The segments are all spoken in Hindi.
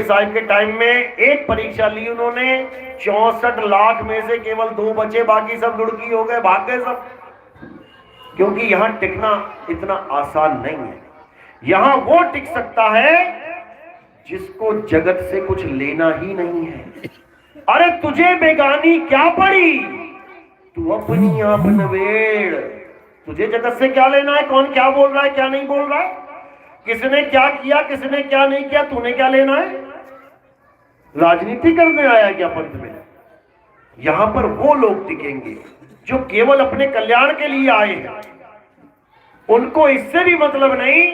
साहब के टाइम में एक परीक्षा ली उन्होंने, 64 लाख में से केवल 2 बचे, बाकी सब लुढ़की हो गए, भाग गए सब। क्योंकि यहां टिकना इतना आसान नहीं है। यहां वो टिक सकता है जिसको जगत से कुछ लेना ही नहीं है। अरे तुझे बेगानी क्या पड़ी, तू अपनी आप नवेड़। तुझे जगत से क्या लेना है, कौन क्या बोल रहा है क्या नहीं बोल रहा है, किसने क्या किया किसने क्या नहीं किया, तूने क्या लेना है। राजनीति करने आया क्या पंथ में। यहां पर वो लोग टिकेंगे जो केवल अपने कल्याण के लिए आए हैं। उनको इससे भी मतलब नहीं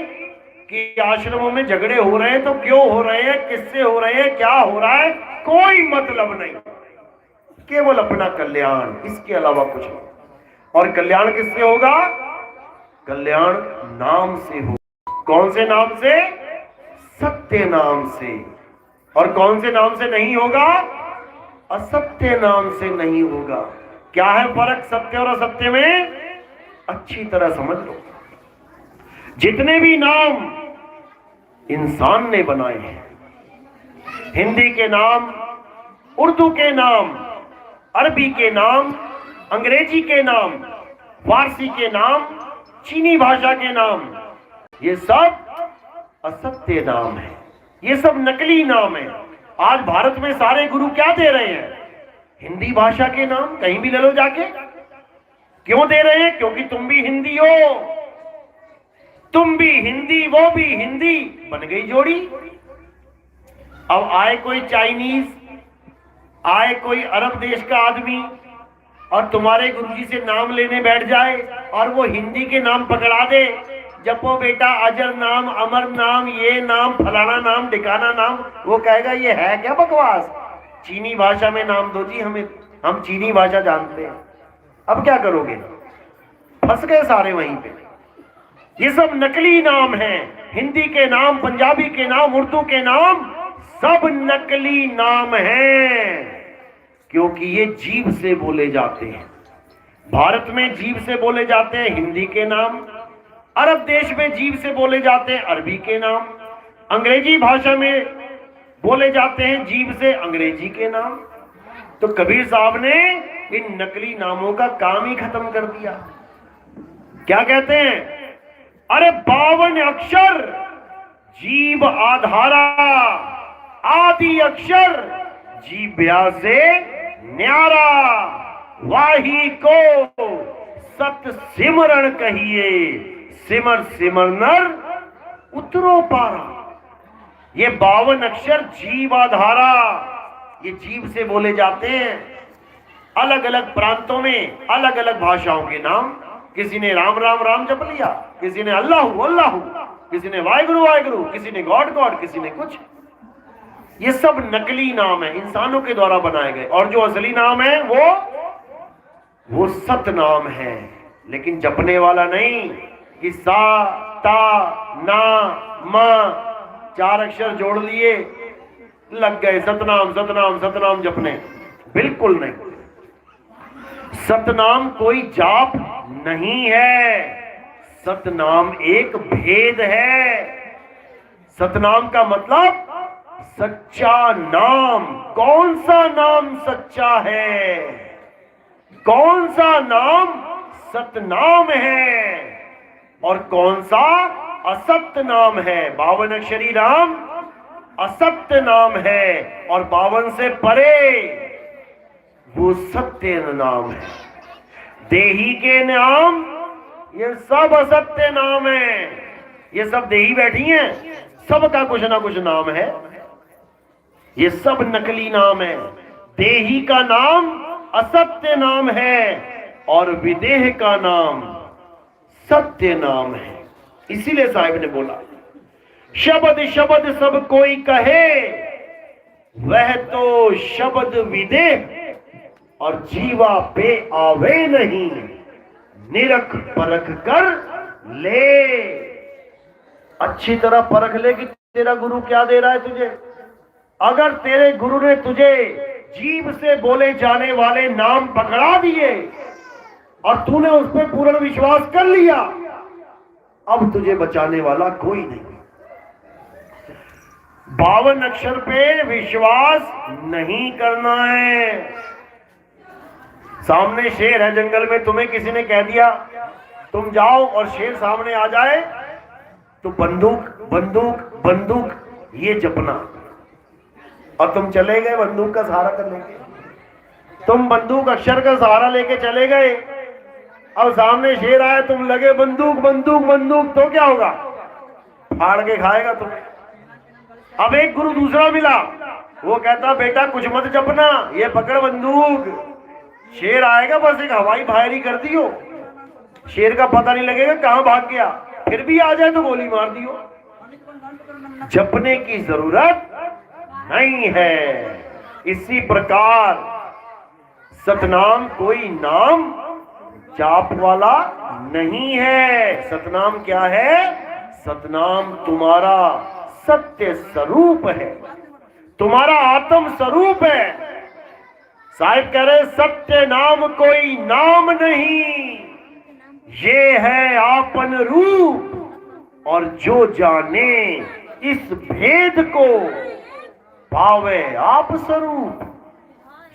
कि आश्रमों में झगड़े हो रहे हैं तो क्यों हो रहे हैं, किससे हो रहे हैं, क्या हो रहा है, कोई मतलब नहीं, केवल अपना कल्याण, इसके अलावा कुछ नहीं। और कल्याण किससे होगा, कल्याण नाम से होगा। कौन से नाम से, सत्य नाम से। और कौन से नाम से नहीं होगा, असत्य नाम से नहीं होगा। क्या है फर्क सत्य और असत्य में, अच्छी तरह समझ लो। जितने भी नाम इंसान ने बनाए हैं, हिंदी के नाम, उर्दू के नाम, अरबी के नाम, अंग्रेजी के नाम, फारसी के नाम, चीनी भाषा के नाम, ये सब असत्य नाम है, ये सब नकली नाम है। आज भारत में सारे गुरु क्या दे रहे हैं, हिंदी भाषा के नाम, कहीं भी ले लो जाके। क्यों दे रहे हैं, क्योंकि तुम भी हिंदी हो, तुम भी हिंदी वो भी हिंदी, बन गई जोड़ी। अब आए कोई चाइनीज, आए कोई अरब देश का आदमी और तुम्हारे गुरुजी से नाम लेने बैठ जाए और वो हिंदी के नाम पकड़ा दे, जपो बेटा अजर नाम, अमर नाम, ये नाम, फलाना नाम, ठिकाना नाम, वो कहेगा ये है क्या बकवास, चीनी भाषा में नाम दो जी हमें, हम चीनी भाषा जानते हैं। अब क्या करोगे, फंस गए सारे वहीं पे। ये सब नकली नाम है, हिंदी के नाम, पंजाबी के नाम, उर्दू के नाम, सब नकली नाम हैं, क्योंकि ये जीभ से बोले जाते हैं। भारत में जीभ से बोले जाते हैं हिंदी के नाम, अरब देश में जीभ से बोले जाते हैं अरबी के नाम, अंग्रेजी भाषा में बोले जाते हैं जीभ से अंग्रेजी के नाम। तो कबीर साहब ने इन नकली नामों का काम ही खत्म कर दिया। क्या कहते हैं, अरे 52 अक्षर जीभ आधारा, आदि अक्षर जीभ्या से न्यारा, वाही को सत सिमरण कहिए, सिमर सिमर नर उतरो पारा। ये 52 अक्षर जीवाधारा, ये जीव से बोले जाते हैं। अलग अलग प्रांतों में अलग अलग भाषाओं के नाम, किसी ने राम राम राम जप लिया, किसी ने अल्लाहु अल्लाहु, किसी ने वाहिगुरु वाहिगुरु, किसी ने गॉड गॉड, किसी ने कुछ। ये सब नकली नाम है, इंसानों के द्वारा बनाए गए। और जो असली नाम है वो सत नाम है, लेकिन जपने वाला नहीं कि सा ता ना मा 4 अक्षर जोड़ लिए लग गए सतनाम सतनाम सतनाम जपने, बिल्कुल नहीं। सतनाम कोई जाप नहीं है, सतनाम एक भेद है। सतनाम का मतलब सच्चा नाम। कौन सा नाम सच्चा है, कौन सा नाम सतनाम है और कौन सा असत्य नाम है। 52 अक्षरी नाम असत्य नाम है और 52 से परे वो सत्य नाम है। देही के नाम ये सब असत्य नाम है, ये सब देही बैठी हैं, सबका कुछ ना कुछ नाम है, ये सब नकली नाम है। देही का नाम असत्य नाम है और विदेह का नाम सत्य नाम है। इसीलिए साहिब ने बोला शब्द शब्द सब कोई कहे, वह तो शब्द विदेह और जीवा पे आवे नहीं, निरख परख कर ले। अच्छी तरह परख ले कि तेरा गुरु क्या दे रहा है तुझे। अगर तेरे गुरु ने तुझे जीभ से बोले जाने वाले नाम पकड़ा दिए और तूने उस पर पूर्ण विश्वास कर लिया, अब तुझे बचाने वाला कोई नहीं। 52 अक्षर पे विश्वास नहीं करना है। सामने शेर है जंगल में, तुम्हें किसी ने कह दिया तुम जाओ और शेर सामने आ जाए तो बंदूक बंदूक बंदूक ये जपना, और तुम चले गए बंदूक का सहारा कर लेके। तुम बंदूक अक्षर का सहारा लेके चले गए, अब सामने शेर आया, तुम लगे बंदूक बंदूक बंदूक, तो क्या होगा? फाड़ के खाएगा तुम्हें। अब एक गुरु दूसरा मिला, वो कहता बेटा कुछ मत जपना, ये पकड़ बंदूक, शेर आएगा बस एक हवाई फायरिंग कर दियो, शेर का पता नहीं लगेगा कहां भाग गया, फिर भी आ जाए तो गोली मार दियो। जपने की जरूरत नहीं है। इसी प्रकार सतनाम कोई नाम जाप वाला नहीं है। सतनाम क्या है? सतनाम तुम्हारा सत्य स्वरूप है, तुम्हारा आत्म स्वरूप है। साहिब कह रहे सत्य नाम कोई नाम नहीं, ये है आपन रूप, और जो जाने इस भेद को पावे आप स्वरूप।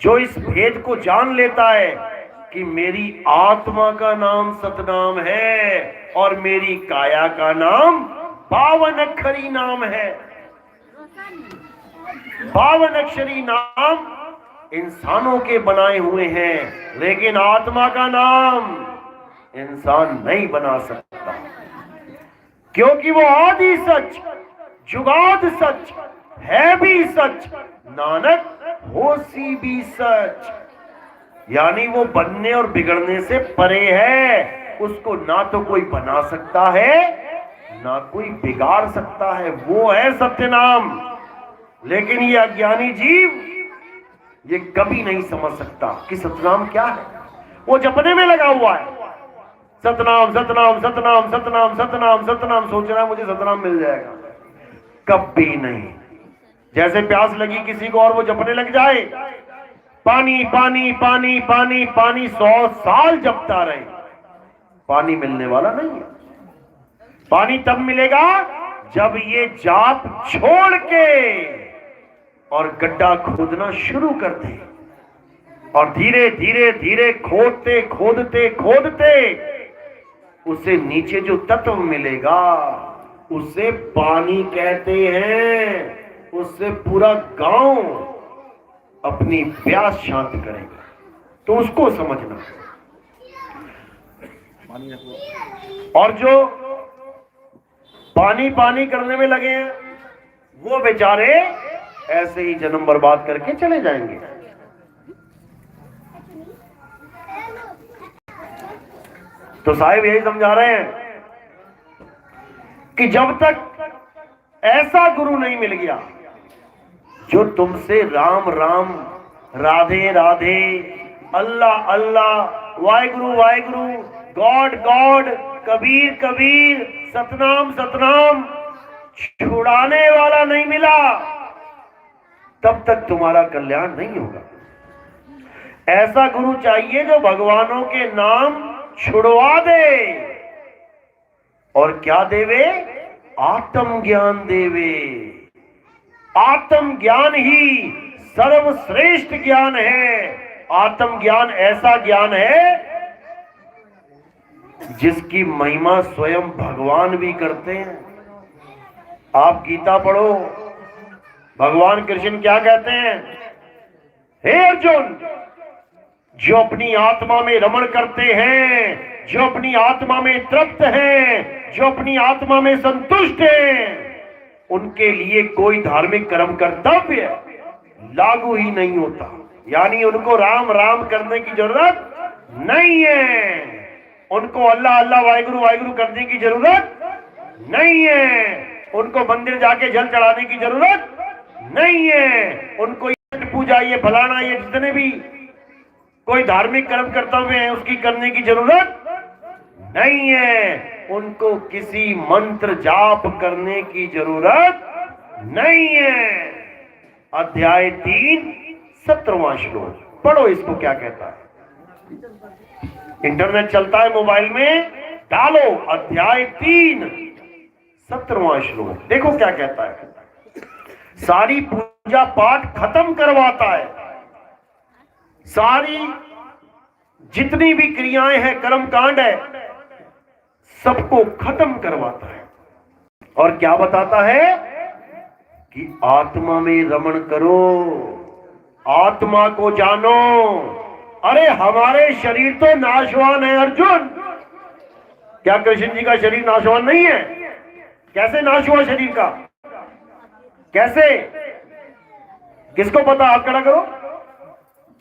जो इस भेद को जान लेता है कि मेरी आत्मा का नाम सतनाम है और मेरी काया का नाम 52 अक्षरी नाम है। 52 अक्षरी नाम इंसानों के बनाए हुए हैं, लेकिन आत्मा का नाम इंसान नहीं बना सकता, क्योंकि वो आदि सच जुगाद सच है भी सच, नानक होसी भी सच। यानी वो बनने और बिगड़ने से परे है, उसको ना तो कोई बना सकता है ना कोई बिगाड़ सकता है, वो है सत्य नाम। लेकिन ये अज्ञानी जीव ये कभी नहीं समझ सकता कि सतनाम क्या है। वो जपने में लगा हुआ है, सतनाम सतनाम सतनाम सतनाम सतनाम सतनाम, सोच रहा है मुझे सतनाम मिल जाएगा, कभी नहीं। जैसे प्यास लगी किसी को और वो जपने लग जाए, पानी पानी पानी पानी पानी 100 साल जपता रहे, पानी मिलने वाला नहीं है। पानी तब मिलेगा जब ये जाप छोड़ के और गड्ढा खोदना शुरू कर दे, और धीरे धीरे धीरे खोदते खोदते खोदते उसे नीचे जो तत्व मिलेगा उसे पानी कहते हैं। उससे पूरा गांव अपनी प्यास शांत करेगा, तो उसको समझना। और जो पानी पानी करने में लगे हैं वो बेचारे ऐसे ही जन्म बर्बाद करके चले जाएंगे। तो साहिब यही समझा रहे हैं कि जब तक ऐसा गुरु नहीं मिल गया जो तुमसे राम राम राधे राधे अल्लाह अल्लाह वाहिगुरु वाहिगुरु गॉड गॉड कबीर कबीर सतनाम सतनाम छुड़ाने वाला नहीं मिला, तब तक तुम्हारा कल्याण नहीं होगा। ऐसा गुरु चाहिए जो भगवानों के नाम छुड़वा दे, और क्या देवे? आत्म ज्ञान देवे। आत्म ज्ञान ही सर्वश्रेष्ठ ज्ञान है। आत्म ज्ञान ऐसा ज्ञान है जिसकी महिमा स्वयं भगवान भी करते हैं। आप गीता पढ़ो, भगवान कृष्ण क्या कहते हैं? हे अर्जुन, जो अपनी आत्मा में रमण करते हैं, जो अपनी आत्मा में तृप्त हैं, जो अपनी आत्मा में संतुष्ट हैं, उनके लिए कोई धार्मिक कर्म कर्तव्य लागू ही नहीं होता। यानी उनको राम राम करने की जरूरत नहीं है, उनको अल्लाह अल्लाह वाहिगुरु वाहिगुरु करने की जरूरत नहीं है, उनको मंदिर जाके जल चढ़ाने की जरूरत नहीं है, उनको ये पूजा ये फलाना ये जितने भी कोई धार्मिक कर्म कर्तव्य है उसकी करने की जरूरत नहीं है, उनको किसी मंत्र जाप करने की जरूरत नहीं है। अध्याय 3 17वां श्लोक पढ़ो, इसको क्या कहता है। इंटरनेट चलता है मोबाइल में, डालो अध्याय 3 17वां श्लोक, देखो क्या कहता है। सारी पूजा पाठ खत्म करवाता है, सारी जितनी भी क्रियाएं हैं, कर्म कांड है, सबको खत्म करवाता है। और क्या बताता है कि आत्मा में रमण करो, आत्मा को जानो। अरे हमारे शरीर तो नाशवान है अर्जुन, क्या कृष्ण जी का शरीर नाशवान नहीं है? कैसे नाश हुआ शरीर का? कैसे? किसको पता? हाथ खड़ा करो।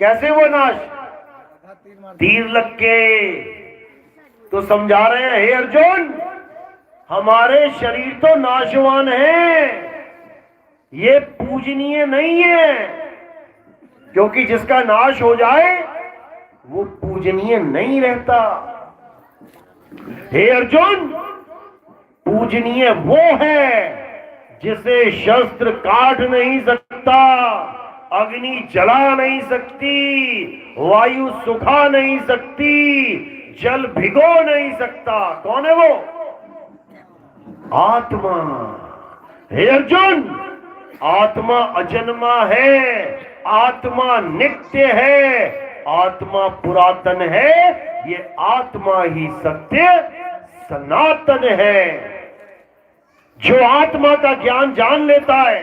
कैसे हुआ नाश? तीर लग के। तो समझा रहे हैं, हे अर्जुन, हमारे शरीर तो नाशवान है, ये पूजनीय नहीं है, क्योंकि जिसका नाश हो जाए वो पूजनीय नहीं रहता। हे अर्जुन, पूजनीय वो है जिसे शस्त्र काट नहीं सकता, अग्नि जला नहीं सकती, वायु सुखा नहीं सकती, जल भिगो नहीं सकता। कौन है वो? आत्मा। हे अर्जुन, आत्मा अजन्मा है, आत्मा नित्य है, आत्मा पुरातन है, ये आत्मा ही सत्य सनातन है। जो आत्मा का ज्ञान जान लेता है,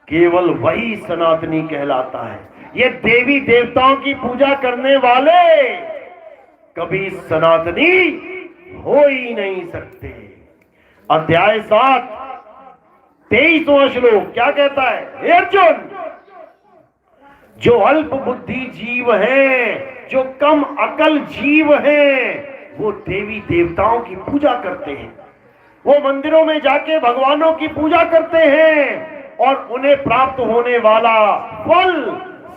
केवल वही सनातनी कहलाता है। ये देवी देवताओं की पूजा करने वाले कभी सनातनी हो ही नहीं सकते। अध्याय 7 23वां श्लोक क्या कहता है? हे अर्जुन, जो अल्प बुद्धि जीव हैं, जो कम अकल जीव हैं, वो देवी देवताओं की पूजा करते हैं, वो मंदिरों में जाके भगवानों की पूजा करते हैं, और उन्हें प्राप्त होने वाला फल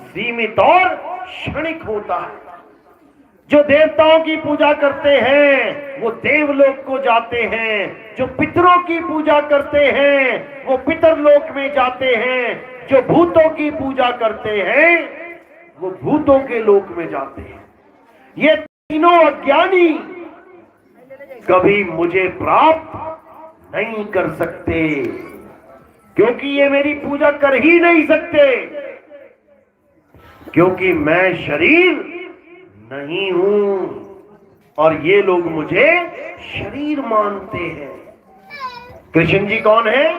सीमित और क्षणिक होता है। जो देवताओं की पूजा करते हैं वो देवलोक को जाते हैं, जो पितरों की पूजा करते हैं वो पितरलोक में जाते हैं, जो भूतों की पूजा करते हैं वो भूतों के लोक में जाते हैं। ये तीनों अज्ञानी कभी मुझे प्राप्त नहीं कर सकते, क्योंकि ये मेरी पूजा कर ही नहीं सकते, क्योंकि मैं शरीर नहीं हूं, और ये लोग मुझे शरीर मानते हैं। कृष्ण जी कौन है?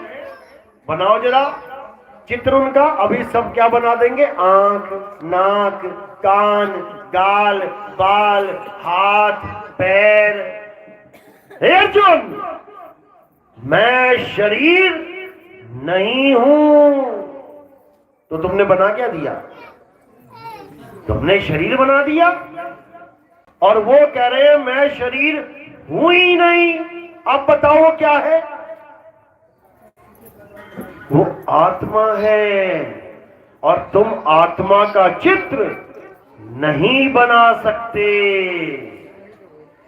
बनाओ जरा चित्र उनका। अभी सब क्या बना देंगे? आंख, नाक, कान, गाल, बाल, हाथ, पैर। हे अर्जुन, मैं शरीर नहीं हूं। तो तुमने बना क्या दिया? तुमने शरीर बना दिया, और वो कह रहे हैं मैं शरीर हूं ही नहीं। अब बताओ वो क्या है? वो आत्मा है, और तुम आत्मा का चित्र नहीं बना सकते।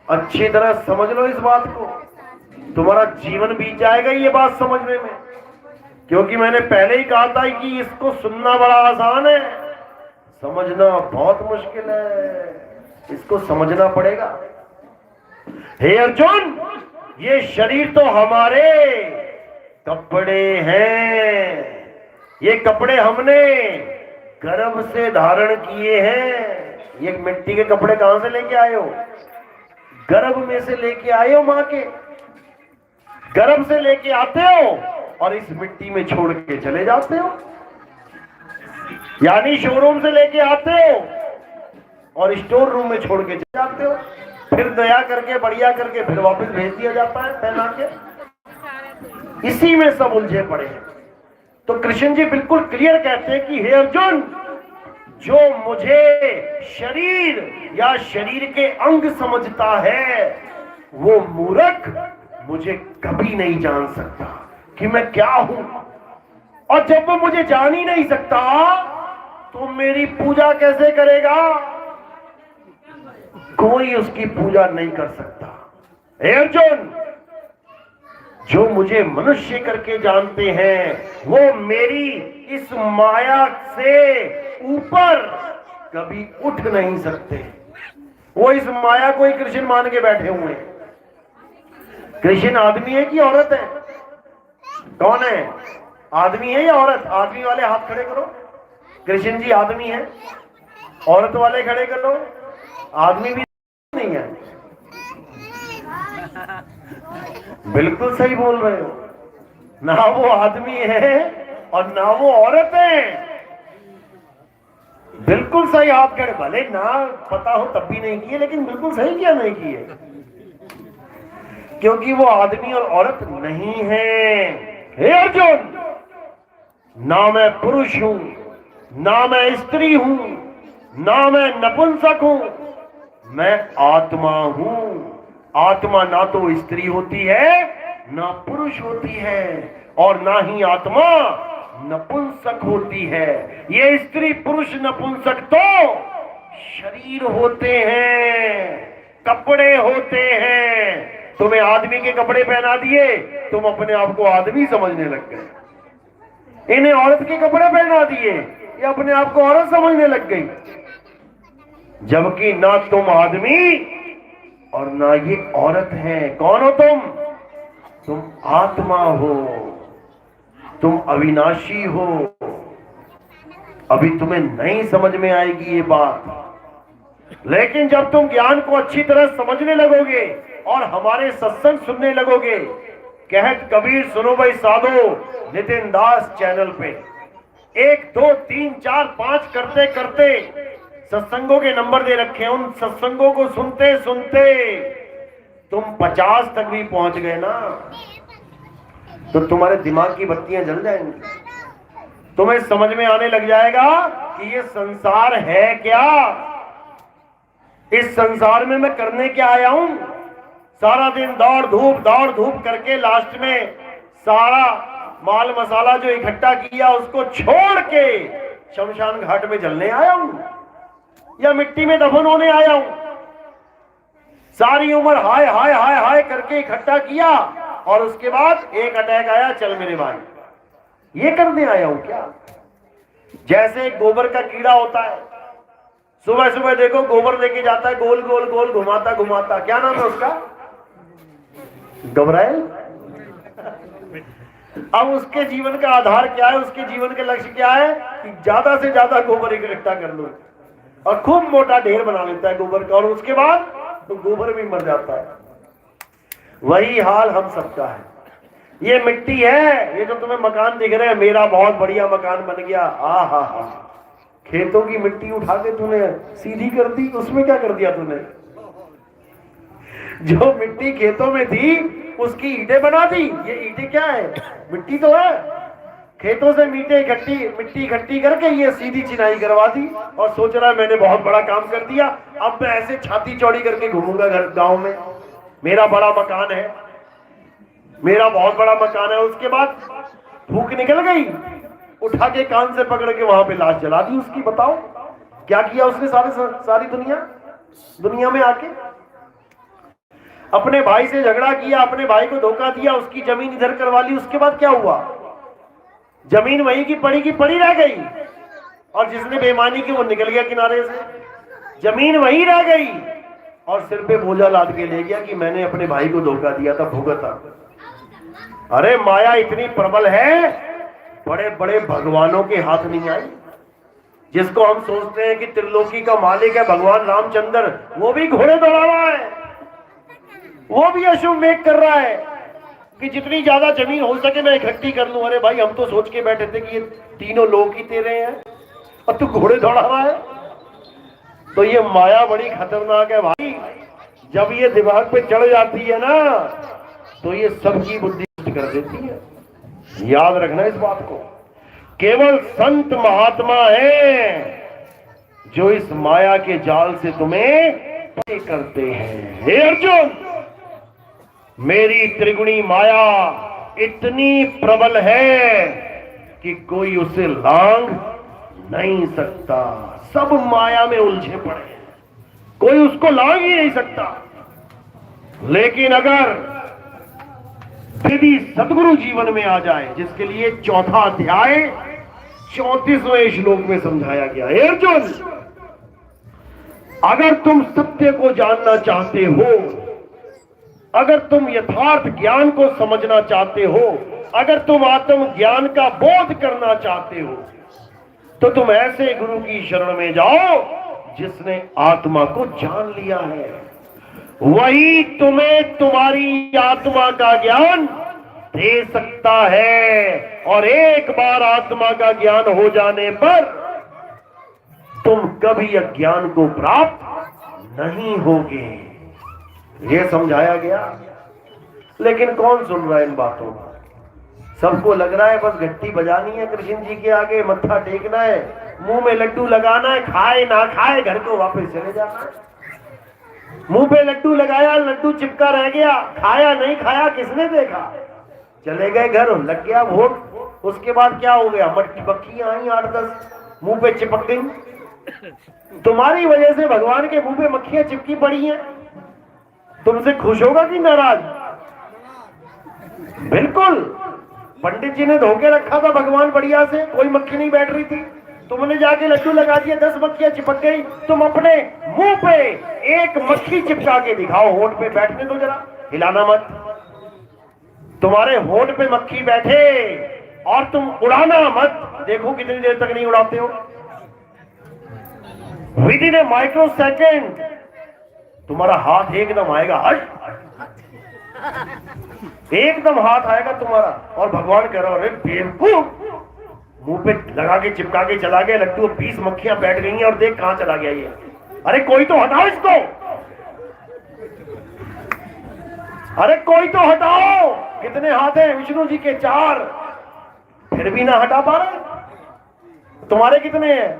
अच्छी तरह समझ लो इस बात को, तुम्हारा जीवन बीत जाएगा ये बात समझने में, क्योंकि मैंने पहले ही कहा था कि इसको सुनना बड़ा आसान है, समझना बहुत मुश्किल है। इसको समझना पड़ेगा। हे अर्जुन, ये शरीर तो हमारे कपड़े हैं, ये कपड़े हमने गर्भ से धारण किए हैं। ये मिट्टी के कपड़े कहां से लेके आए हो? गर्भ में से लेके आए हो, मां के गर्भ से लेके आते हो, और इस मिट्टी में छोड़ के चले जाते हो। यानी शोरूम से लेके आते हो और स्टोर रूम में छोड़ के चले जाते हो, फिर नया करके बढ़िया करके फिर वापस भेज दिया जाता है पहना के। इसी में सब उलझे पड़े हैं। तो कृष्ण जी बिल्कुल क्लियर कहते हैं कि हे अर्जुन, जो मुझे शरीर या शरीर के अंग समझता है वो मूर्ख मुझे कभी नहीं जान सकता कि मैं क्या हूं। और जब वो मुझे जान ही नहीं सकता तो मेरी पूजा कैसे करेगा? कोई उसकी पूजा नहीं कर सकता। हे अर्जुन, जो मुझे मनुष्य करके जानते हैं वो मेरी इस माया से ऊपर कभी उठ नहीं सकते। वो इस माया को ही कृष्ण मान के बैठे हुए हैं। कृष्ण आदमी है कि औरत है? कौन है? आदमी है या औरत? आदमी वाले हाथ खड़े करो। कृष्ण जी आदमी है। औरत वाले खड़े कर लो। आदमी भी नहीं है। बिल्कुल सही बोल रहे हो। ना वो आदमी है और ना वो औरत है। बिल्कुल सही हाथ खड़े, भले ना पता हो तब भी नहीं किए, लेकिन बिल्कुल सही किया नहीं किए, क्योंकि वो आदमी और औरत नहीं है। हे अर्जुन, ना मैं पुरुष हूं, ना मैं स्त्री हूं, ना मैं नपुंसक हूं, मैं आत्मा हूं। आत्मा ना तो स्त्री होती है, ना पुरुष होती है, और ना ही आत्मा नपुंसक होती है। ये स्त्री पुरुष नपुंसक तो शरीर होते हैं, कपड़े होते हैं। तुम्हें आदमी के कपड़े पहना दिए, तुम अपने आप को आदमी समझने लग गए। इन्हें औरत के कपड़े पहना दिए, ये अपने आप को औरत समझने लग गई। जबकि ना तुम आदमी और ना ये औरत है। कौन हो तुम? तुम आत्मा हो, तुम अविनाशी हो। अभी तुम्हें नहीं समझ में आएगी ये बात, लेकिन जब तुम ज्ञान को अच्छी तरह समझने लगोगे और हमारे सत्संग सुनने लगोगे, कहत कबीर सुनो भाई साधो नितिन दास चैनल पे 1 2 3 4 5 करते करते सत्संगों के नंबर दे रखे हैं। उन सत्संगों को सुनते सुनते तुम 50 तक भी पहुंच गए ना, तो तुम्हारे दिमाग की बत्तियां जल जाएंगी। तुम्हें समझ में आने लग जाएगा कि ये संसार है क्या, इस संसार में मैं करने क्या आया हूं। सारा दिन दौड़ धूप करके लास्ट में सारा माल मसाला जो इकट्ठा किया उसको छोड़ के शमशान घाट में जलने आया हूं या मिट्टी में दफन होने आया हूं। सारी उम्र हाय हाय हाय हाय करके इकट्ठा किया और उसके बाद एक अटैक आया, चल मेरे भाई, ये करने आया हूं क्या। जैसे गोबर का कीड़ा होता है, सुबह सुबह देखो गोबर लेके जाता है, गोल गोल गोल घुमाता घुमाता, क्या नाम है उसका? घबराए। अब उसके जीवन का आधार क्या है, उसके जीवन के लक्ष्य क्या है कि ज्यादा से ज्यादा गोबर इकट्ठा कर लो और खूब मोटा ढेर बना लेता है गोबर का, और उसके बाद तो गोबर भी मर जाता है। वही हाल हम सबका है। ये मिट्टी है, ये जो तुम्हें मकान दिख रहे हैं, मेरा बहुत बढ़िया मकान बन गया, आ हा हा, खेतों की मिट्टी उठा के तूने सीधी कर दी, उसमें क्या कर दिया तूने? जो मिट्टी खेतों में थी उसकी ईंटें बना दी। ये ईंटें क्या है? मिट्टी तो है। खेतों से मिट्टी इकट्ठी करके ये सीधी चिनाई करवा दी और सोच रहा है मैंने बहुत बड़ा काम कर दिया, अब मैं ऐसे छाती चौड़ी करके घूमूंगा घर गांव में, मेरा बड़ा मकान है, मेरा बहुत बड़ा मकान है। उसके बाद भूख निकल गई, उठा के कान से पकड़ के वहां पे लाश जला दी उसकी। बताओ क्या किया उसने? सारी दुनिया में आके अपने भाई से झगड़ा किया, अपने भाई को धोखा दिया, उसकी जमीन इधर करवा ली। उसके बाद क्या हुआ? जमीन वही की पड़ी रह गई, और जिसने बेईमानी की वो निकल गया किनारे से। जमीन वही रह गई और सिर पे बोझा लाद के ले गया कि मैंने अपने भाई को धोखा दिया था, भुगता। अरे माया इतनी प्रबल है, बड़े बड़े भगवानों के हाथ नहीं आई। जिसको हम सोचते हैं कि त्रिलोकी का मालिक है भगवान रामचंद्र, वो भी घोड़े दौड़ा रहा है, वो भी अश्वमेध कर रहा है कि जितनी ज्यादा जमीन हो सके मैं इकट्ठी कर लूं। अरे भाई, हम तो सोच के बैठे थे कि ये तीनों लोग ही तेरे हैं और तू घोड़े दौड़ा रहा है। तो ये माया बड़ी खतरनाक है भाई। जब ये दिमाग पे चढ़ जाती है ना, तो ये सबकी बुद्धि कर देती है। याद रखना इस बात को। केवल संत महात्मा है जो इस माया के जाल से तुम्हें परे करते हैं। हे अर्जुन, मेरी त्रिगुणी माया इतनी प्रबल है कि कोई उसे लांघ नहीं सकता। सब माया में उलझे पड़े हैं, कोई उसको लांघ ही नहीं सकता। लेकिन अगर विधि सदगुरु जीवन में आ जाए, जिसके लिए चौथा अध्याय 34वें श्लोक में समझाया गया है। अर्जुन, अगर तुम सत्य को जानना चाहते हो अगर तुम यथार्थ ज्ञान को समझना चाहते हो, अगर तुम आत्म ज्ञान का बोध करना चाहते हो, तो तुम ऐसे गुरु की शरण में जाओ जिसने आत्मा को जान लिया है। वही तुम्हें तुम्हारी आत्मा का ज्ञान दे सकता है, और एक बार आत्मा का ज्ञान हो जाने पर तुम कभी अज्ञान को प्राप्त नहीं होगे। ये समझाया गया, लेकिन कौन सुन रहा है इन बातों का? सबको लग रहा है बस घंटी बजानी है, कृष्ण जी के आगे मत्था टेकना है, मुंह में लड्डू लगाना है, खाए ना खाए घर को वापस चले जाना है। मुंह पे लड्डू लगाया, लड्डू चिपका रह गया, खाया नहीं खाया किसने देखा, चले गए घर, लग गया भोग। उसके बाद क्या हो गया? मक्खियां आई 8-10 मुंह पे चिपक गई। तुम्हारी वजह से भगवान के मुंह पे मक्खियां चिपकी पड़ी हैं। तुमसे खुश होगा कि नाराज? बिल्कुल। पंडित जी ने धोके रखा था भगवान बढ़िया से, कोई मक्खी नहीं बैठ रही थी, तुमने जाके लड्डू लगा दिया, 10 मक्खियां चिपक गई। तुम अपने मुंह पे एक मक्खी चिपका के दिखाओ, होंठ पे बैठने दो जरा, हिलाना मत। तुम्हारे होंठ पे मक्खी बैठे और तुम उड़ाना मत, देखो कितनी देर तक नहीं उड़ाते हो। With in A micro second तुम्हारा हाथ एकदम आएगा, एकदम हाथ आएगा तुम्हारा, और भगवान कह रहा, अरे बेवकूफ, मुंह पे लगा के चिपका के चला गया लड्डू, 20 मक्खियां बैठ गई हैं और देख कहां चला गया ये। अरे कोई तो हटाओ इसको, अरे कोई तो हटाओ। कितने हाथ हैं विष्णु जी के? 4, फिर भी ना हटा पा रहे। तुम्हारे कितने हैं?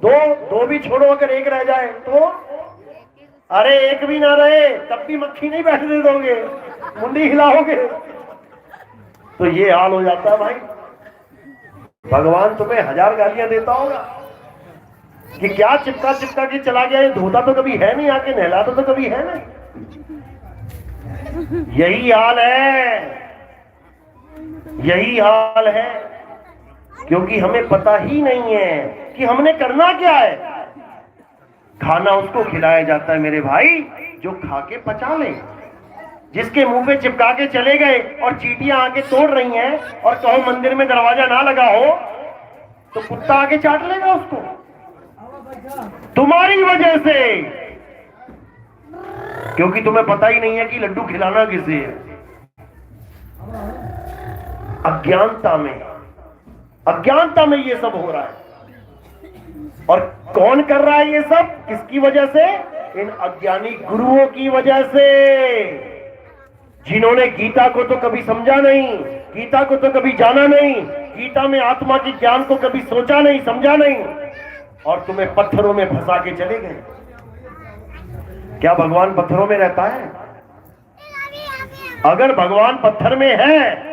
2 भी छोड़ो, अगर एक रह जाए तो। अरे एक भी ना रहे तब भी मक्खी नहीं बैठने दोगे, मुंडी हिलाओगे, तो ये हाल हो जाता है भाई। भगवान तुम्हें 1000 गालियां देता होगा कि क्या चिपका चिपका के चला गया, ये धोता तो कभी है नहीं, आके नहलाता तो कभी है नहीं। यही हाल है, यही हाल है, क्योंकि हमें पता ही नहीं है कि हमने करना क्या है। खाना उसको खिलाया जाता है मेरे भाई जो खा के पचा ले। जिसके मुंह पे चिपका के चले गए और चींटियां आके तोड़ रही हैं और कहो मंदिर में दरवाजा ना लगा हो, तो कुत्ता आके चाट लेगा उसको, तुम्हारी वजह से, क्योंकि तुम्हें पता ही नहीं है कि लड्डू खिलाना किसे है। अज्ञानता में ये सब हो रहा है। और कौन कर रहा है ये सब? किसकी वजह से? इन अज्ञानी गुरुओं की वजह से, जिन्होंने गीता को तो कभी समझा नहीं, गीता को तो कभी जाना नहीं, गीता में आत्मा की ज्ञान को कभी सोचा नहीं, समझा नहीं, और तुम्हें पत्थरों में फंसा के चले गए। क्या भगवान पत्थरों में रहता है? अगर भगवान पत्थर में है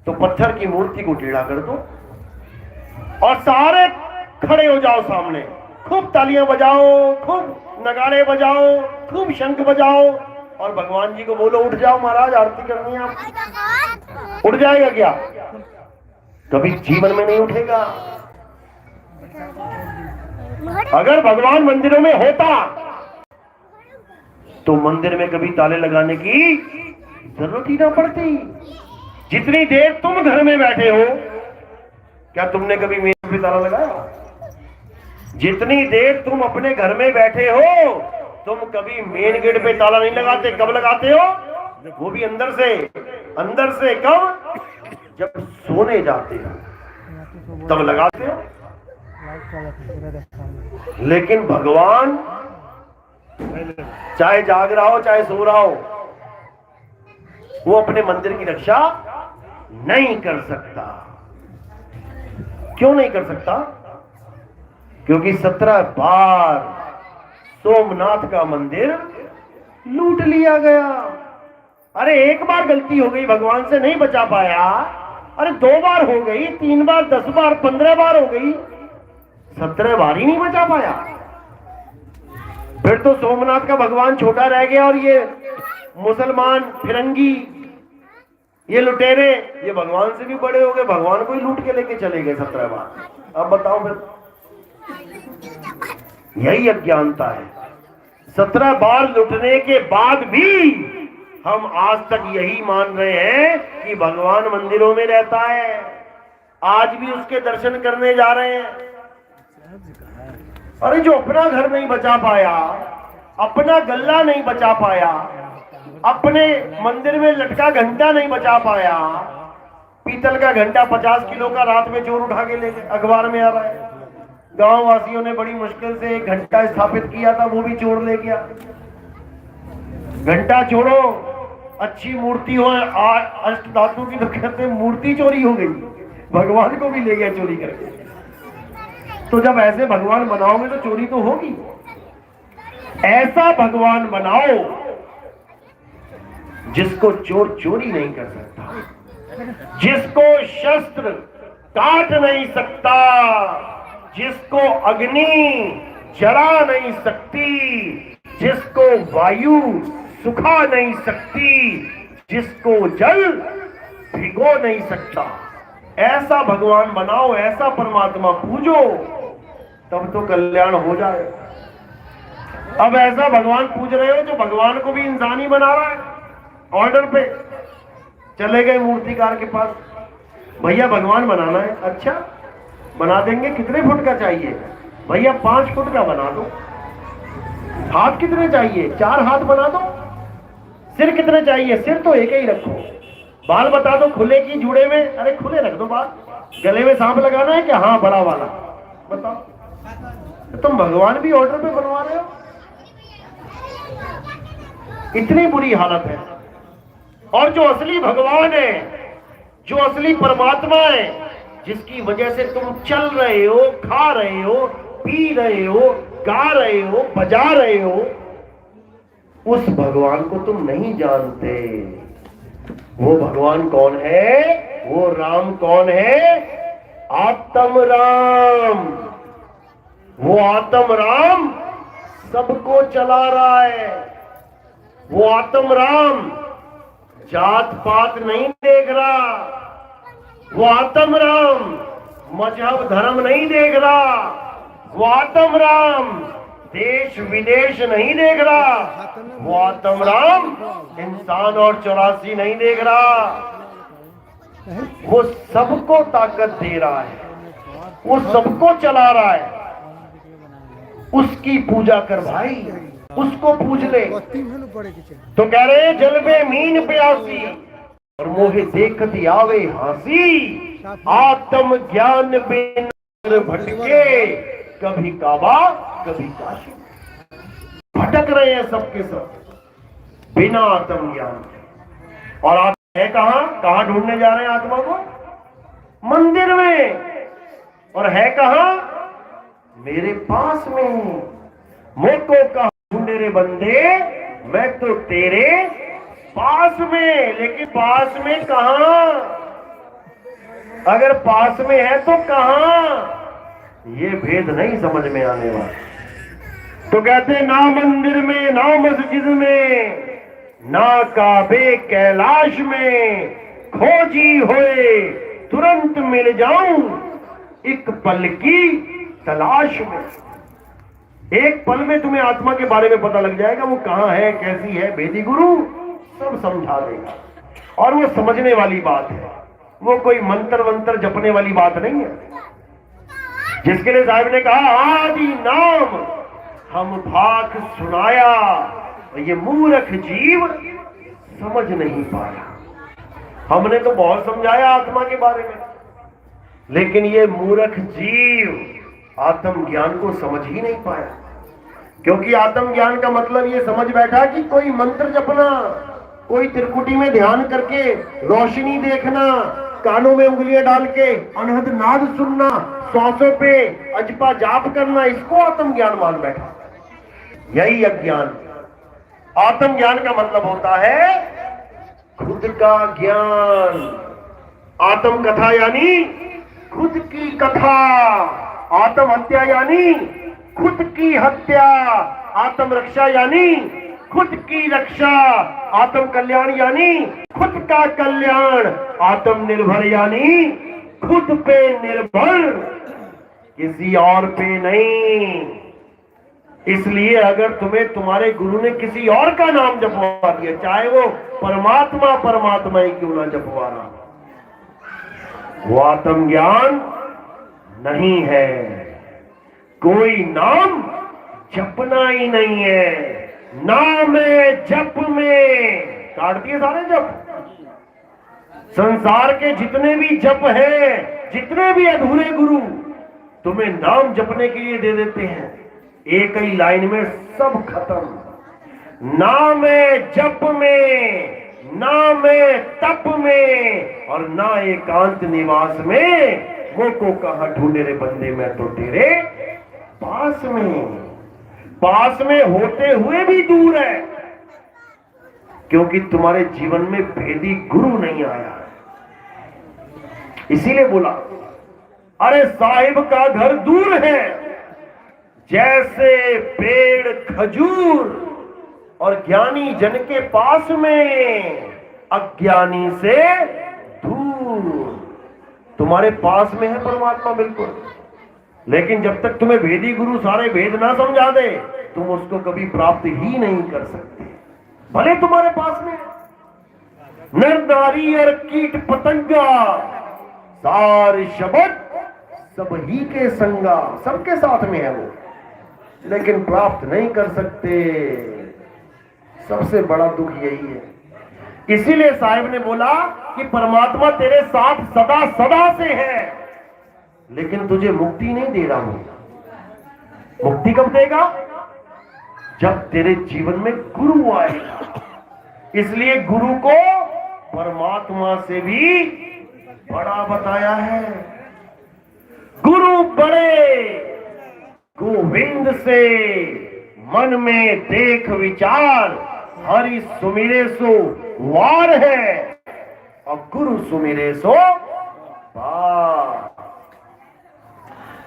तो पत्थर की मूर्ति को टेढ़ा कर दो और सारे खड़े हो जाओ सामने, खूब तालियां बजाओ, खूब नगाड़े बजाओ, खूब शंख बजाओ, और भगवान जी को बोलो उठ जाओ महाराज, आरती करनी है आप। उठ जाएगा क्या? कभी जीवन में नहीं उठेगा। अगर भगवान मंदिरों में होता तो मंदिर में कभी ताले लगाने की जरूरत ही ना पड़ती। जितनी देर तुम घर में बैठे हो, क्या तुमने कभी मेरे पे ताला लगाया? जितनी देर तुम अपने घर में बैठे हो, तुम कभी मेन गेट पे ताला नहीं लगाते। कब लगाते हो? वो भी अंदर से। अंदर से कब? जब सोने जाते हो तब लगाते हो। लेकिन भगवान चाहे जाग रहा हो चाहे सो रहा हो, वो अपने मंदिर की रक्षा नहीं कर सकता। क्यों नहीं कर सकता? क्योंकि 17 बार सोमनाथ का मंदिर लूट लिया गया। अरे एक बार गलती हो गई, भगवान से नहीं बचा पाया। अरे 2 बार हो गई, 3 बार, 10 बार, 15 बार हो गई, 17 बार ही नहीं बचा पाया। फिर तो सोमनाथ का भगवान छोटा रह गया और ये मुसलमान फिरंगी, ये लुटेरे, ये भगवान से भी बड़े हो गए, भगवान को ही लूट के लेके चले गए 17 बार। अब बताओ फिर, यही अज्ञानता है। 17 बार लुटने के बाद भी हम आज तक यही मान रहे हैं कि भगवान मंदिरों में रहता है, आज भी उसके दर्शन करने जा रहे हैं। अरे जो अपना घर नहीं बचा पाया, अपना गल्ला नहीं बचा पाया, अपने मंदिर में लटका घंटा नहीं बचा पाया, पीतल का घंटा 50 किलो का रात में चोर उठा के ले गए, अखबार में आ रहा है। गांव वासियों ने बड़ी मुश्किल से एक घंटा स्थापित किया था, वो भी चोर ले गया। घंटा छोड़ो, अच्छी मूर्ति हो अष्ट धातु की तो कहते मूर्ति चोरी हो गई, भगवान को भी ले गया चोरी करके। तो जब ऐसे भगवान बनाओगे तो चोरी तो होगी। ऐसा भगवान बनाओ जिसको चोर चोरी नहीं कर सकता, जिसको शस्त्र काट नहीं सकता, जिसको अग्नि जला नहीं सकती, जिसको वायु सुखा नहीं सकती, जिसको जल भिगो नहीं सकता, ऐसा भगवान बनाओ, ऐसा परमात्मा पूजो, तब तो कल्याण हो जाए। अब ऐसा भगवान पूज रहे हो जो भगवान को भी इंसान ही बना रहा है। ऑर्डर पे चले गए मूर्तिकार के पास, भैया भगवान बनाना है। अच्छा बना देंगे, कितने फुट का चाहिए? भैया 5 फुट का बना दो। हाथ कितने चाहिए? 4 हाथ बना दो। सिर कितने चाहिए? सिर तो एक ही रखो। बाल बता दो, खुले की जुड़े में? अरे खुले रख दो बाल। गले में सांप लगाना है क्या? हाँ बड़ा वाला। बताओ, तुम भगवान भी ऑर्डर पे बनवा रहे हो? इतनी बुरी हालत है। और जो असली भगवान है, जो असली परमात्मा है, जिसकी वजह से तुम चल रहे हो, खा रहे हो, पी रहे हो, गा रहे हो, बजा रहे हो, उस भगवान को तुम नहीं जानते। वो भगवान कौन है? वो राम कौन है? आत्म राम। वो आत्म राम सबको चला रहा है। वो आत्म राम जात पात नहीं देख रहा। वो आत्म राम मजहब धर्म नहीं देख रहा। वो आत्म राम देश विदेश नहीं देख रहा। वो आत्म राम इंसान और 84 नहीं देख रहा। वो सबको ताकत दे रहा है, वो सबको चला रहा है। उसकी पूजा कर भाई, उसको पूज ले। तो कह रहे जल में मीन प्यासी और मोहे देखत आवे हंसी। आत्म ज्ञान बिन भटके, कभी काबा कभी काशी। भटक रहे हैं सबके सब बिना आत्म ज्ञान। और आत्मा है कहां? कहां ढूंढने जा रहे हैं आत्मा को? मंदिर में। और है कहां? मेरे पास में। मोको कहा ढूंढे रे बंदे, मैं तो तेरे पास में। लेकिन पास में कहां? अगर पास में है तो कहां? ये भेद नहीं समझ में आने वाला। तो कहते ना मंदिर में, ना मस्जिद में, ना काबे कैलाश में, खोजी होए तुरंत मिल जाऊं एक पल की तलाश में। एक पल में तुम्हें आत्मा के बारे में पता लग जाएगा, वो कहां है, कैसी है। भेदी गुरु सब समझा देगा। और वो समझने वाली बात है, वो कोई मंत्र वंत्र जपने वाली बात नहीं है। जिसके लिए साहब ने कहा आदि नाम हम भाग सुनाया, ये मूर्ख जीव समझ नहीं पाया। हमने तो बहुत समझाया आत्मा के बारे में, लेकिन ये मूर्ख जीव आत्म ज्ञान को समझ ही नहीं पाया। क्योंकि आत्म ज्ञान का मतलब ये समझ बैठा कि कोई मंत्र जपना, कोई त्रिकुटी में ध्यान करके रोशनी देखना, कानों में उंगलियां डाल के अनहद नाद सुनना, श्वासों पे अजपा जाप करना, इसको आत्म ज्ञान मान बैठा। यही अज्ञान। आत्म ज्ञान का मतलब होता है खुद का ज्ञान। आत्म कथा यानी खुद की कथा। आत्म हत्या यानी खुद की हत्या। आत्म रक्षा यानी खुद की रक्षा। आत्म कल्याण यानी खुद का कल्याण। आत्म निर्भर यानी खुद पे निर्भर, किसी और पे नहीं। इसलिए अगर तुम्हें तुम्हारे गुरु ने किसी और का नाम जपवा दिया, चाहे वो परमात्मा परमात्मा ही क्यों ना जपवा रहा, वो आत्मज्ञान नहीं है। कोई नाम जपना ही नहीं है। नाम है जप में काट दिए सारे जप। संसार के जितने भी जप हैं, जितने भी अधूरे गुरु तुम्हें नाम जपने के लिए दे देते हैं, एक ही लाइन में सब खत्म। नाम है जप में, नाम है तप में, और ना एकांत निवास में। वो को कहां ढूंढे रे बंदे, मैं तो तेरे पास में। पास में होते हुए भी दूर है, क्योंकि तुम्हारे जीवन में भेदी गुरु नहीं आया। इसीलिए बोला, अरे साहिब का घर दूर है, जैसे पेड़ खजूर, और ज्ञानी जन के पास में, अज्ञानी से दूर। तुम्हारे पास में है परमात्मा बिल्कुल, लेकिन जब तक तुम्हें भेदी गुरु सारे भेद ना समझा दे, तुम उसको कभी प्राप्त ही नहीं कर सकते, भले तुम्हारे पास में। नर नारी और कीट पतंगा, सार शब्द सब ही के संगा, सबके साथ में है वो, लेकिन प्राप्त नहीं कर सकते। सबसे बड़ा दुख यही है। इसीलिए साहिब ने बोला कि परमात्मा तेरे साथ सदा सदा से है, लेकिन तुझे मुक्ति नहीं दे रहा हूं। मुक्ति कब देगा? जब तेरे जीवन में गुरु आएगा। इसलिए गुरु को परमात्मा से भी बड़ा बताया है। गुरु बड़े गोविंद से, मन में देख विचार, हरि सुमिरे सो वार है, और गुरु सुमिरे सो पार।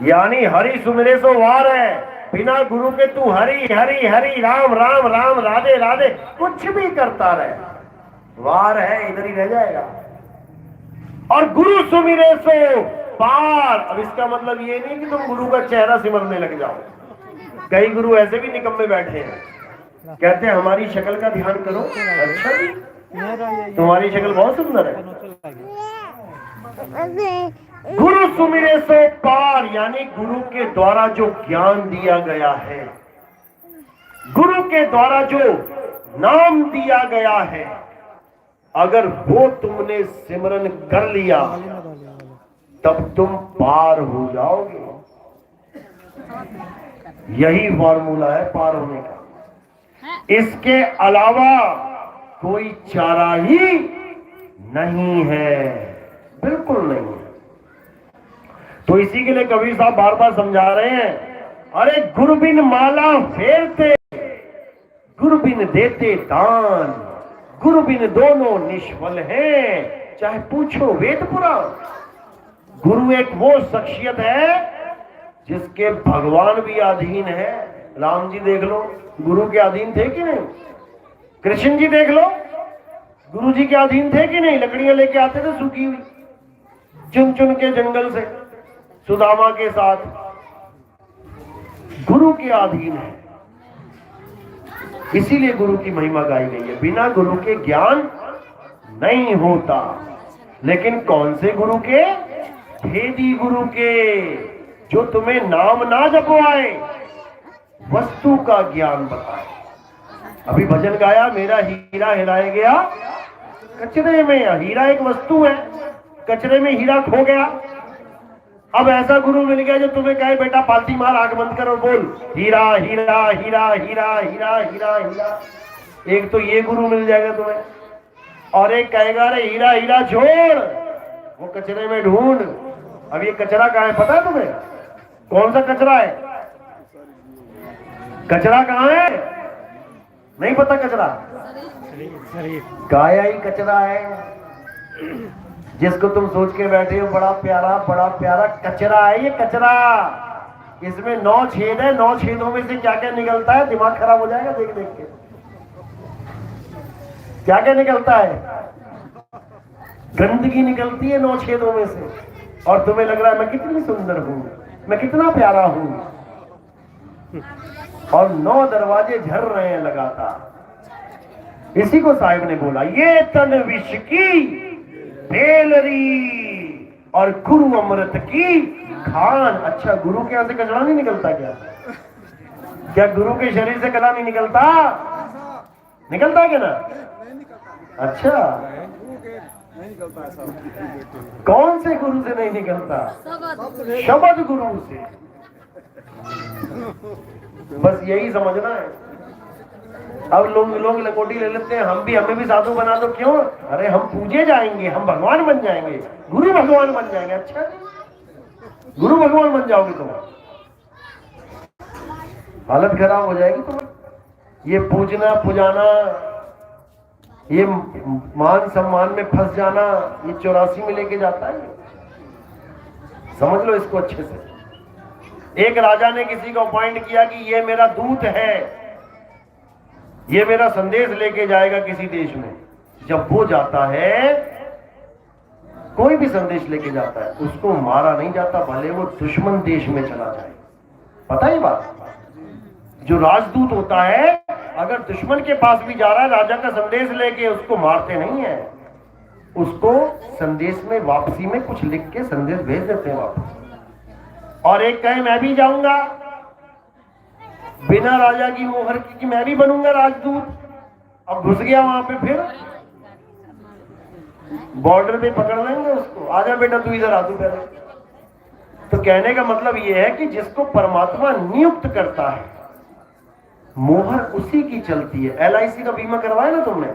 यानी हरि सुमिरे सो वार है, बिना गुरु के तू हरि हरि हरि राम राम राम राधे राधे कुछ भी करता रहे, वार है, इधर ही रह जाएगा। और गुरु सुमिरे सो पार। अब इसका मतलब ये नहीं कि तुम गुरु का चेहरा सिमरने लग जाओ। कई गुरु ऐसे भी निकम्मे बैठे हैं, कहते हैं हमारी शक्ल का ध्यान करो। अच्छा जी, तुम्हारी शक्ल बहुत सुंदर है। गुरु सुमिरे से पार, यानी गुरु के द्वारा जो ज्ञान दिया गया है, गुरु के द्वारा जो नाम दिया गया है, अगर वो तुमने सिमरन कर लिया तब तुम पार हो जाओगे। यही फॉर्मूला है पार होने का। इसके अलावा कोई चारा ही नहीं है, बिल्कुल नहीं है। तो इसी के लिए कबीर साहब बार बार समझा रहे हैं, अरे गुरु बिन माला फेरते, गुरु बिन देते दान, गुरु बिन दोनों निष्फल हैं, चाहे पूछो वेद पुराण। गुरु एक वो शख्सियत है जिसके भगवान भी अधीन है। राम जी देख लो, गुरु के अधीन थे कि नहीं? कृष्ण जी देख लो, गुरु जी के अधीन थे कि नहीं? लकड़ियां लेके आते थे सूखी हुई, चुन चुन के जंगल से, सुदामा के साथ। गुरु के अधीन है, इसीलिए गुरु की महिमा गाई गई है। बिना गुरु के ज्ञान नहीं होता। लेकिन कौन से गुरु के? भेदी गुरु के, जो तुम्हें नाम ना जपवाए, वस्तु का ज्ञान बताए। अभी भजन गाया, मेरा हीरा हिराया गया कचरे में। हीरा एक वस्तु है, कचरे में हीरा खो गया। अब ऐसा गुरु मिल गया जो तुम्हें कहे बेटा पालती मार, आंख बंद कर और बोल हीरा हीरा हीरा हीरा हीरा हीरा हीरा। एक तो ये गुरु मिल जाएगा तुम्हें, और एक कहेगा अरे हीरा हीरा छोड़, वो कचरे में ढूंढ। अब ये कचरा कहाँ है पता है तुम्हें? कौन सा कचरा है? कचरा कहाँ है नहीं पता? कचरा काया ही कचरा है, जिसको तुम सोच के बैठे हो बड़ा प्यारा कचरा है। ये कचरा, इसमें 9 छेद है, 9 छेदों में से क्या क्या निकलता है, दिमाग खराब हो जाएगा देख देख के। क्या क्या निकलता है? गंदगी निकलती है 9 छेदों में से, और तुम्हें लग रहा है मैं कितनी सुंदर हूं, मैं कितना प्यारा हूं। और 9 दरवाजे झर रहे हैं लगातार। इसी को साहिब ने बोला, ये तन विष की बेलरी और गुरु अमृत की खान। अच्छा, गुरु के यहां से कचरा नहीं निकलता क्या? क्या गुरु के शरीर से कला नहीं निकलता? निकलता क्या ना? अच्छा, कौन से गुरु से नहीं निकलता? शब्द गुरु से। बस यही समझना है। अब लोग लंगोटी ले लेते हैं, हमें भी साधु बना दो। क्यों? अरे हम पूजे जाएंगे, हम भगवान बन जाएंगे, गुरु भगवान बन जाएंगे। अच्छा, गुरु भगवान बन जाओगे तुम, हालत खराब हो जाएगी तुम। ये पूजना पुजाना, ये मान सम्मान में फंस जाना, ये 84 में लेके जाता है। समझ लो इसको अच्छे से। एक राजा ने किसी को अपॉइंट किया कि ये मेरा दूत है, ये मेरा संदेश लेके जाएगा किसी देश में। जब वो जाता है, कोई भी संदेश लेके जाता है, उसको मारा नहीं जाता, भले वो दुश्मन देश में चला जाए। पता है बात? जो राजदूत होता है, अगर दुश्मन के पास भी जा रहा है राजा का संदेश लेके, उसको मारते नहीं है, उसको संदेश में वापसी में कुछ लिख के संदेश भेज देते हैं वापस। और एक कहे मैं भी जाऊंगा बिना राजा की मोहर की कि मैं भी बनूंगा राजदूत। अब घुस गया वहां पे, फिर बॉर्डर पे पकड़ लेंगे उसको, आजा बेटा तू इधर आ, तू पहले। तो कहने का मतलब यह है कि जिसको परमात्मा नियुक्त करता है, मोहर उसी की चलती है। LIC का बीमा करवाया ना तुमने?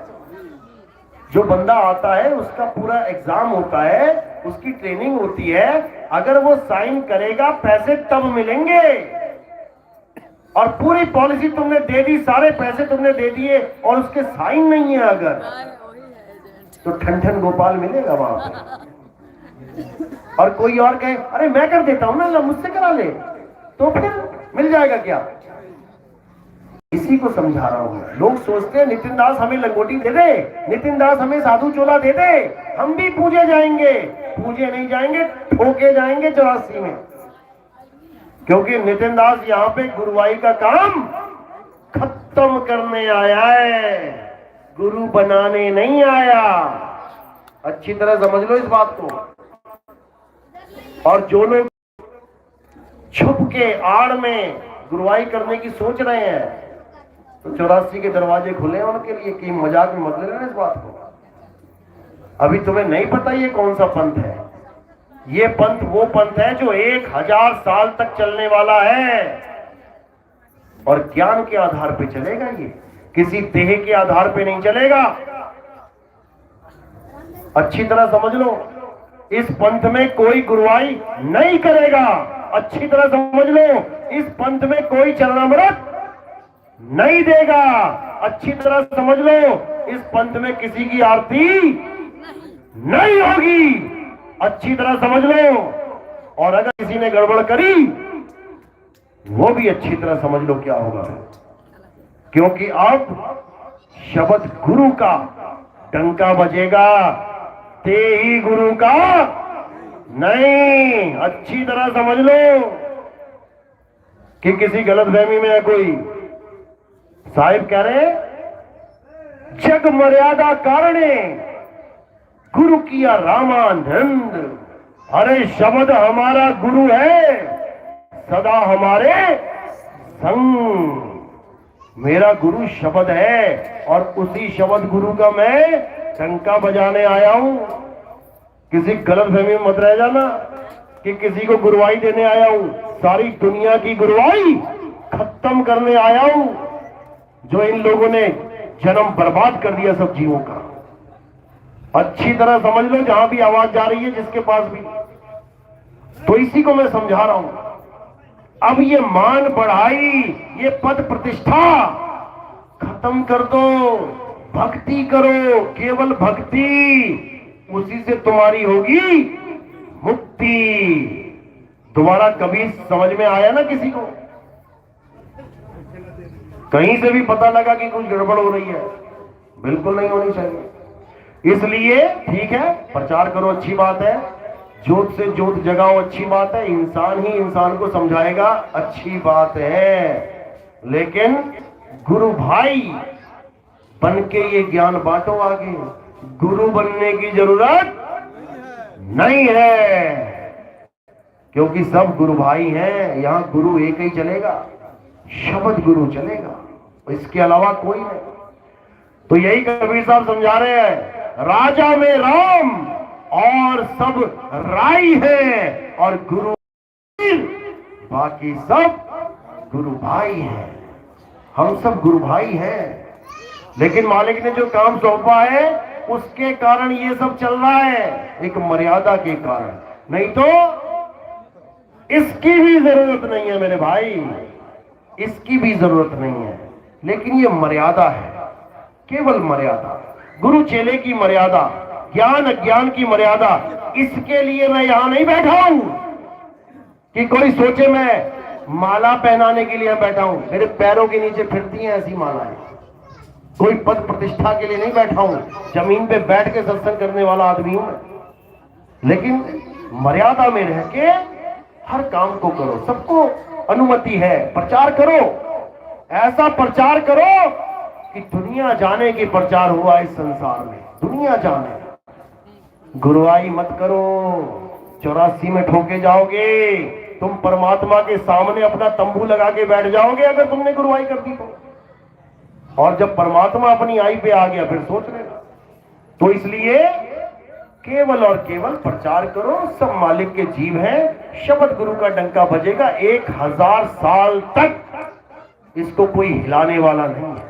जो बंदा आता है उसका पूरा एग्जाम होता है, उसकी ट्रेनिंग होती है, अगर वो साइन करेगा पैसे तब मिलेंगे। और पूरी पॉलिसी तुमने दे दी, सारे पैसे तुमने दे दिए और उसके साइन नहीं है अगर, तो ठन गोपाल मिलेगा वहां पे। और कोई और कहे अरे मैं कर देता हूं ना, मुझसे करा ले, तो फिर मिल जाएगा क्या? इसी को समझा रहा हूं। लोग सोचते हैं नितिन दास हमें लंगोटी दे दे, नितिन दास हमें साधु चोला दे दे, हम भी पूजे जाएंगे। पूजे नहीं जाएंगे, ठोके जाएंगे 84 में। क्योंकि नितिन दास यहाँ पे गुरुवाई का काम खत्म करने आया है, गुरु बनाने नहीं आया। अच्छी तरह समझ लो इस बात को। और जो लोग छुप के आड़ में गुरुवाई करने की सोच रहे हैं, तो 84 के दरवाजे खुले हैं उनके लिए कि मजाक में मत लेना इस बात को। अभी तुम्हें नहीं पता ये कौन सा पंथ है। ये पंथ वो पंथ है जो 1000 साल तक चलने वाला है, और ज्ञान के आधार पे चलेगा। ये किसी देह के आधार पे नहीं चलेगा। अच्छी तरह समझ लो, इस पंथ में कोई गुरुवाई नहीं करेगा। अच्छी तरह समझ लो, इस पंथ में कोई चरणामृत नहीं देगा। अच्छी तरह समझ लो, इस पंथ में किसी की आरती नहीं होगी। अच्छी तरह समझ लो। और अगर किसी ने गड़बड़ करी, वो भी अच्छी तरह समझ लो क्या होगा। क्योंकि अब शब्द गुरु का डंका बजेगा, ते ही गुरु का नहीं। अच्छी तरह समझ लो कि किसी गलतफहमी में है कोई। साहिब कह रहे जग मर्यादा कारणे गुरु किया रामानंद। अरे शब्द हमारा गुरु है, सदा हमारे संग। मेरा गुरु शब्द है और उसी शब्द गुरु का मैं डंका बजाने आया हूं। किसी गलतफहमी में मत रह जाना कि किसी को गुरुवाई देने आया हूं। सारी दुनिया की गुरुवाई खत्म करने आया हूं, जो इन लोगों ने जन्म बर्बाद कर दिया सब जीवों का। अच्छी तरह समझ लो, जहां भी आवाज जा रही है जिसके पास भी, तो इसी को मैं समझा रहा हूं। अब ये मान बढ़ाई, ये पद प्रतिष्ठा खत्म कर दो, भक्ति करो, केवल भक्ति, उसी से तुम्हारी होगी मुक्ति। तुम्हारा कभी समझ में आया ना किसी को, कहीं से भी पता लगा कि कुछ गड़बड़ हो रही है? बिल्कुल नहीं होनी चाहिए। इसलिए ठीक है, प्रचार करो, अच्छी बात है, जोत से जोत जगाओ, अच्छी बात है, इंसान ही इंसान को समझाएगा, अच्छी बात है। लेकिन गुरु भाई बन के ये ज्ञान बांटो आगे। गुरु बनने की जरूरत नहीं है, क्योंकि सब गुरु भाई हैं। यहां गुरु एक ही चलेगा, शब्द गुरु चलेगा, इसके अलावा कोई नहीं। तो यही कबीर साहब समझा रहे हैं, राजा में राम और सब राई है, और गुरु बाकी सब गुरु भाई हैं। हम सब गुरु भाई हैं, लेकिन मालिक ने जो काम सौंपा है उसके कारण ये सब चल रहा है, एक मर्यादा के कारण। नहीं तो इसकी भी जरूरत नहीं है मेरे भाई, इसकी भी जरूरत नहीं है, लेकिन ये मर्यादा है, केवल मर्यादा, गुरु चेले की मर्यादा, ज्ञान अज्ञान की मर्यादा। इसके लिए मैं यहां नहीं बैठा हूं कि कोई सोचे मैं माला पहनाने के लिए बैठा हूं। मेरे पैरों के नीचे फिरती हैं ऐसी मालाएं। कोई पद प्रतिष्ठा के लिए नहीं बैठा हूं, जमीन पे बैठ के सत्संग करने वाला आदमी हूं मैं। लेकिन मर्यादा में रह के हर काम को करो, सबको अनुमति है, प्रचार करो, ऐसा प्रचार करो कि दुनिया जाने कि प्रचार हुआ इस संसार में, दुनिया जाने। गुरुआई मत करो, 84 में ठोके जाओगे। तुम परमात्मा के सामने अपना तंबू लगा के बैठ जाओगे अगर तुमने गुरुआई कर दी तो। और जब परमात्मा अपनी आई पे आ गया फिर सोच लेना। तो इसलिए केवल और केवल प्रचार करो, सब मालिक के जीव हैं। शब्द गुरु का डंका बजेगा 1000 साल तक, इसको कोई हिलाने वाला नहीं है,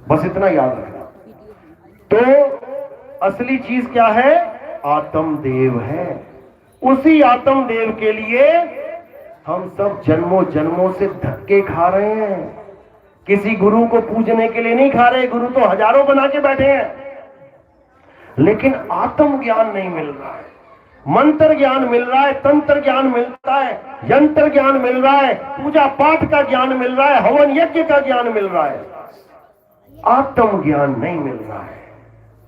बस इतना याद रखना। तो असली चीज क्या है? आत्मदेव है। उसी आत्मदेव के लिए हम सब जन्मों जन्मों से धक्के खा रहे हैं। किसी गुरु को पूजने के लिए नहीं खा रहे, गुरु तो हजारों बना के बैठे हैं, लेकिन आत्म ज्ञान नहीं मिल रहा है। मंत्र ज्ञान मिल रहा है, तंत्र ज्ञान मिलता है, यंत्र ज्ञान मिल रहा है, पूजा पाठ का ज्ञान मिल रहा है, हवन यज्ञ का ज्ञान मिल रहा है, आत्म ज्ञान नहीं मिल रहा है,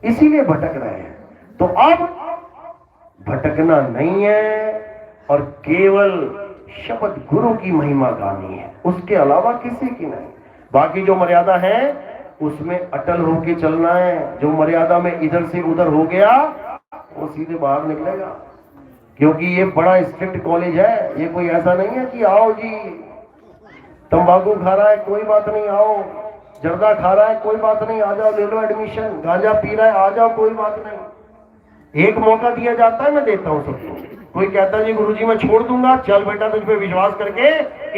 इसीलिए भटक रहे हैं। तो अब भटकना नहीं है और केवल शब्द गुरु की महिमा गानी है, उसके अलावा किसी की नहीं। बाकी जो मर्यादा है उसमें अटल होके चलना है। जो मर्यादा में इधर से उधर हो गया वो सीधे बाहर निकलेगा, क्योंकि ये बड़ा स्ट्रिक्ट कॉलेज है। ये कोई ऐसा नहीं है कि आओ जी, तंबाकू खा रहा है कोई बात नहीं आओ, जर्दा खा रहा है कोई बात नहीं आ जाओ ले लो एडमिशन, गांजा पी रहा है आ जाओ कोई बात नहीं। एक मौका दिया जाता है, मैं देता हूं सबको। कोई कहता है जी गुरुजी मैं छोड़ दूंगा, चल बेटा तुझ पे विश्वास करके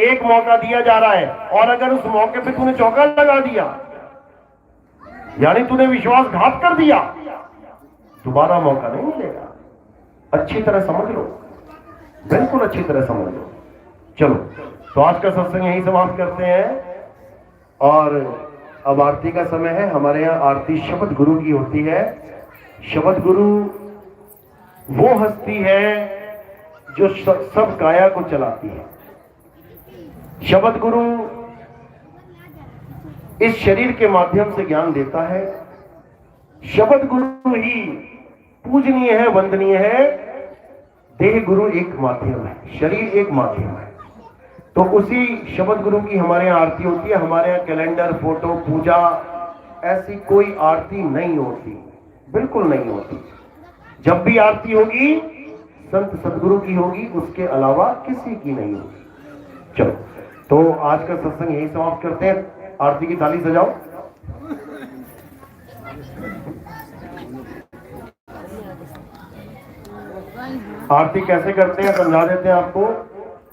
एक मौका दिया जा रहा है, और अगर उस मौके पे तूने चौका लगा दिया यानी तूने विश्वासघात कर दिया, दोबारा मौका नहीं मिलेगा। अच्छी तरह समझ लो, बिल्कुल अच्छी तरह समझ लो। चलो तो आज का सत्संग यही समाप्त करते हैं, और अब आरती का समय है। हमारे यहाँ आरती शब्द गुरु की होती है। शब्द गुरु वो हस्ती है जो सब काया को चलाती है। शब्द गुरु इस शरीर के माध्यम से ज्ञान देता है। शब्द गुरु ही पूजनीय है, वंदनीय है। देह गुरु एक माध्यम है, शरीर एक माध्यम है। तो उसी शब्द गुरु की हमारे यहाँ आरती होती है। हमारे यहाँ कैलेंडर, फोटो, पूजा ऐसी कोई आरती नहीं होती, बिल्कुल नहीं होती। जब भी आरती होगी संत सदगुरु की होगी, उसके अलावा किसी की नहीं होगी। चलो तो आज का सत्संग यही समाप्त करते हैं। आरती की थाली सजाओ। आरती कैसे करते हैं समझा देते हैं आपको,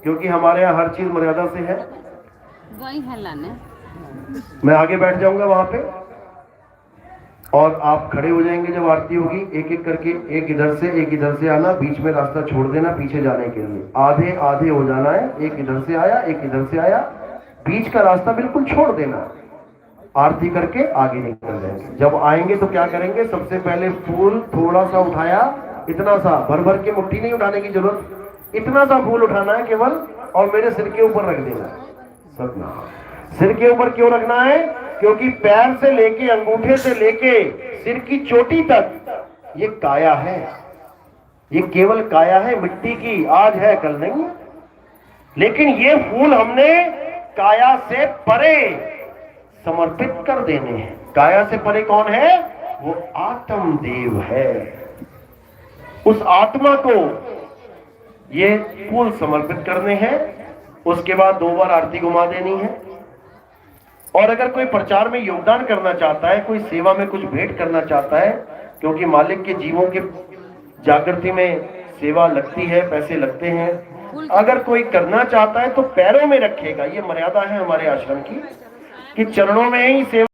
क्योंकि हमारे यहाँ हर चीज मर्यादा से है। मैं आगे बैठ जाऊंगा वहां पे, और आप खड़े हो जाएंगे जब आरती होगी। एक एक करके, एक इधर से आना, बीच में रास्ता छोड़ देना पीछे जाने के लिए। आधे आधे हो जाना है, एक इधर से आया एक इधर से आया, बीच का रास्ता बिल्कुल छोड़ देना। आरती करके आगे निकल जाएंगे। जब आएंगे तो क्या करेंगे, सबसे पहले फूल थोड़ा सा उठाया, इतना सा, भर भर के मुट्ठी नहीं उठाने की जरूरत, इतना सा फूल उठाना है केवल, और मेरे सिर के ऊपर रख देना है। सपना सिर के ऊपर क्यों रखना है? क्योंकि पैर से लेके, अंगूठे से लेके सिर की चोटी तक ये काया है, ये केवल काया है, मिट्टी की, आज है कल नहीं। लेकिन ये फूल हमने काया से परे समर्पित कर देने हैं। काया से परे कौन है? वो आत्मदेव है। उस आत्मा को ये फूल समर्पित करने हैं। उसके बाद 2 बार आरती घुमा देनी है। और अगर कोई प्रचार में योगदान करना चाहता है, कोई सेवा में कुछ भेंट करना चाहता है, क्योंकि मालिक के जीवों के जागृति में सेवा लगती है, पैसे लगते हैं, अगर कोई करना चाहता है तो पैरों में रखेगा। ये मर्यादा है हमारे आश्रम की कि चरणों में ही सेवा